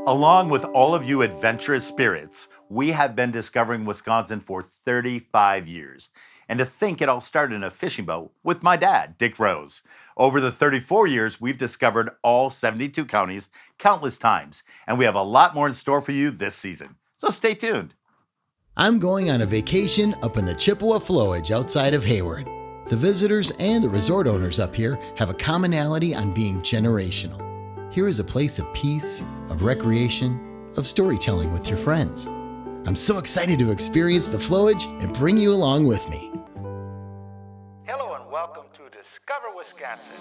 Along with all of you adventurous spirits, we have been discovering Wisconsin for 35 years. And to think it all started in a fishing boat with my dad, Dick Rose. Over the 34 years, we've discovered all 72 counties countless times, and we have a lot more in store for you this season. So stay tuned. I'm going on a vacation up in the Chippewa Flowage outside of Hayward. The visitors and the resort owners up here have a commonality on being generational. Here is a place of peace, of recreation, of storytelling with your friends. I'm so excited to experience the Flowage and bring you along with me. Hello and welcome to Discover Wisconsin.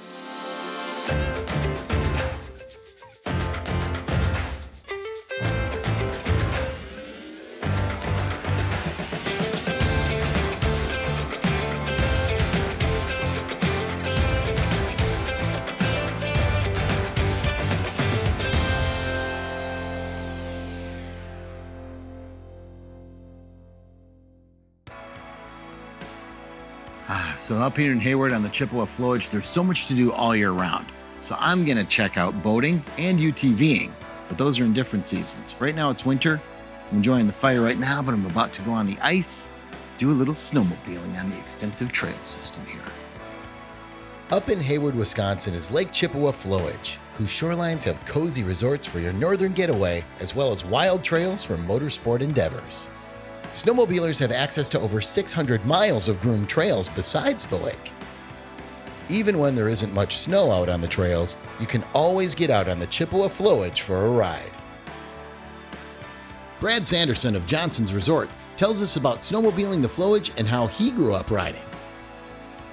So up here in Hayward on the Chippewa Flowage, there's so much to do all year round. So I'm gonna check out boating and UTVing, but those are in different seasons. Right now it's winter. I'm enjoying the fire right now, but I'm about to go on the ice, do a little snowmobiling on the extensive trail system here. Up in Hayward, Wisconsin is Lake Chippewa Flowage, whose shorelines have cozy resorts for your northern getaway, as well as wild trails for motorsport endeavors. Snowmobilers have access to over 600 miles of groomed trails besides the lake. Even when there isn't much snow out on the trails, you can always get out on the Chippewa Flowage for a ride. Brad Sanderson of Johnson's Resort tells us about snowmobiling the Flowage and how he grew up riding.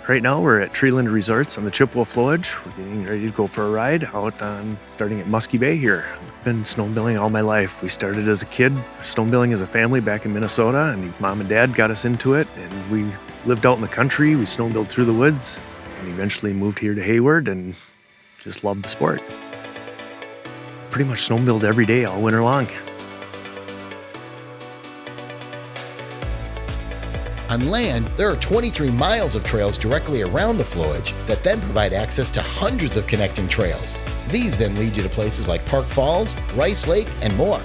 Right now we're at Treeland Resorts on the Chippewa Flowage. We're getting ready to go for a ride out on starting at Muskie Bay here. I've been snowmobiling all my life. We started as a kid, snowmobiling as a family back in Minnesota, and Mom and Dad got us into it, and we lived out in the country. We snowmobiled through the woods and eventually moved here to Hayward and just loved the sport. Pretty much snowmobiled every day all winter long. On land, there are 23 miles of trails directly around the Flowage that then provide access to hundreds of connecting trails. These then lead you to places like Park Falls, Rice Lake, and more.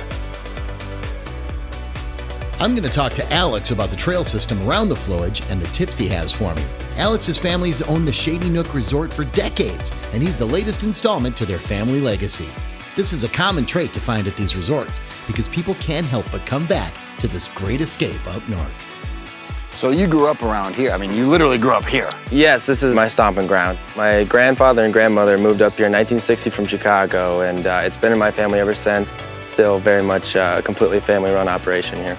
I'm going to talk to Alex about the trail system around the Flowage and the tips he has for me. Alex's family has owned the Shady Nook Resort for decades, and he's the latest installment to their family legacy. This is a common trait to find at these resorts because people can't help but come back to this great escape up north. So you grew up around here. I mean, you literally grew up here. Yes, this is my stomping ground. My grandfather and grandmother moved up here in 1960 from Chicago, and it's been in my family ever since. Still very much a completely family-run operation here.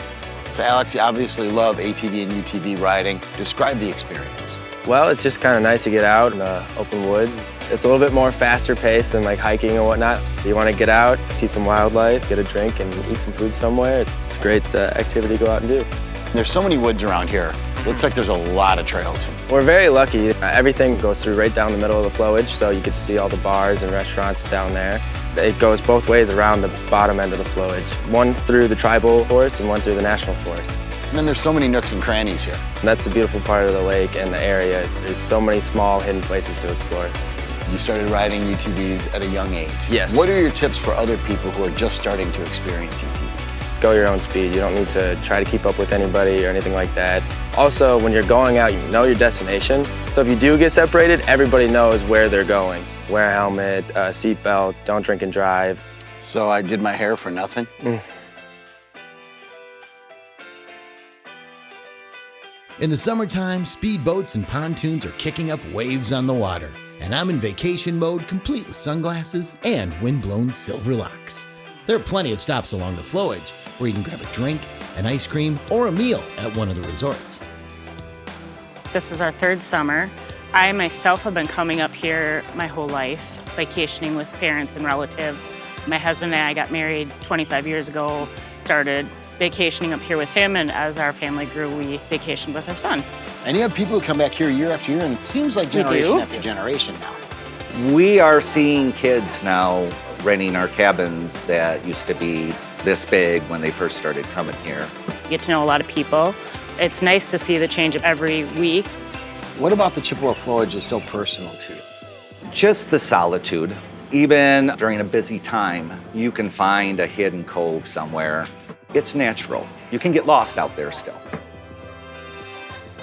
So Alex, you obviously love ATV and UTV riding. Describe the experience. Well, it's just kind of nice to get out in the open woods. It's a little bit more faster paced than like hiking and whatnot. You want to get out, see some wildlife, get a drink, and eat some food somewhere. It's a great activity to go out and do. There's so many woods around here. Looks like there's a lot of trails. We're very lucky. Everything goes through right down the middle of the Flowage, so you get to see all the bars and restaurants down there. It goes both ways around the bottom end of the Flowage. One through the tribal forest and one through the national forest. And then there's so many nooks and crannies here. And that's the beautiful part of the lake and the area. There's so many small hidden places to explore. You started riding UTVs at a young age. Yes. What are your tips for other people who are just starting to experience UTVs? Go your own speed. You don't need to try to keep up with anybody or anything like that. Also, when you're going out, you know your destination. So if you do get separated, everybody knows where they're going. Wear a helmet, seatbelt, don't drink and drive. So I did my hair for nothing? In the summertime, speedboats and pontoons are kicking up waves on the water, and I'm in vacation mode, complete with sunglasses and wind-blown silver locks. There are plenty of stops along the Flowage where you can grab a drink, an ice cream, or a meal at one of the resorts. This is our third summer. I myself have been coming up here my whole life, vacationing with parents and relatives. My husband and I got married 25 years ago, started vacationing up here with him, and as our family grew, we vacationed with our son. And you have people who come back here year after year, and it seems like generation after generation now. We are seeing kids now renting our cabins that used to be this big when they first started coming here. You get to know a lot of people. It's nice to see the change every week. What about the Chippewa Flowage is so personal to you? Just the solitude. Even during a busy time, you can find a hidden cove somewhere. It's natural. You can get lost out there still.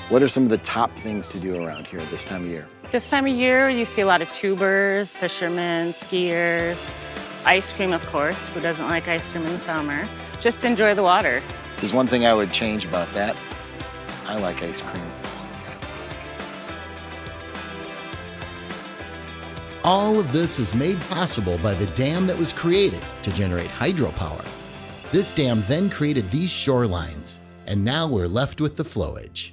What are some of the top things to do around here this time of year? This time of year, you see a lot of tubers, fishermen, skiers, ice cream, of course. Who doesn't like ice cream in the summer? Just enjoy the water. There's one thing I would change about that. I like ice cream. All of this is made possible by the dam that was created to generate hydropower. This dam then created these shorelines, and now we're left with the flowage.